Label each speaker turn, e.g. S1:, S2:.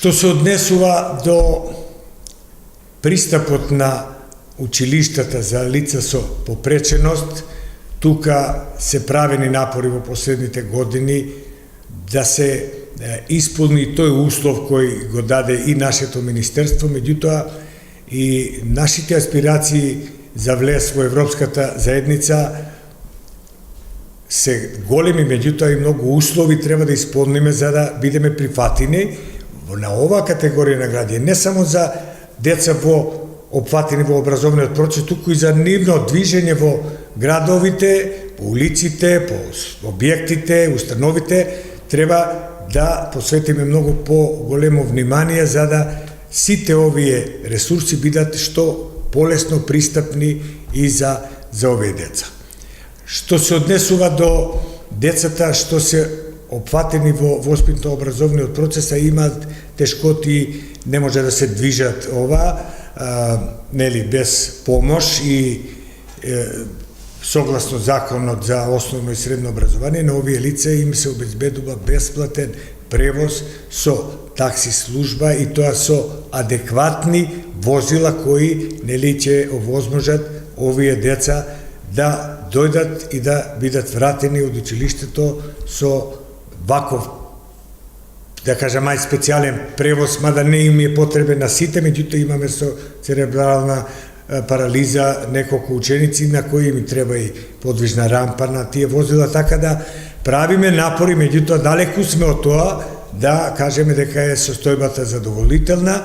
S1: Што се однесува до пристапот на училиштата за лица со попреченост, тука се правени напори во последните години да се исполни тој услов кој го даде и нашето министерство, меѓутоа и нашите аспирации за влез во Европската заедница се големи, меѓутоа и многу услови треба да исполниме за да бидеме прифатени на оваа категорија на граѓани, не само за деца опфатени во образовниот процес, туку и за нивно движење во градовите, по улиците, по објектите, установите, треба да посветиме многу по-големо внимание за да сите овие ресурси бидат што полесно пристапни и за овие деца. Што се однесува до децата што се опфатени во воспитно-образовниот процес, а имаат тешкоти, не може да се движат без помош и согласно законот за основно и средно образование, на овие лица им се обезбедува бесплатен превоз со такси служба и тоа со адекватни возила кои ќе овозможат овие деца да дојдат и да бидат вратени од училиштето со ваков, да кажам, специјален превоз, мада не им е потребен на сите, меѓутоа имаме со церебрална парализа неколку ученици на кои им треба и подвижна рампа на тие возила, така да правиме напори, меѓутоа далеку сме од тоа да кажеме дека е состојбата задоволителна.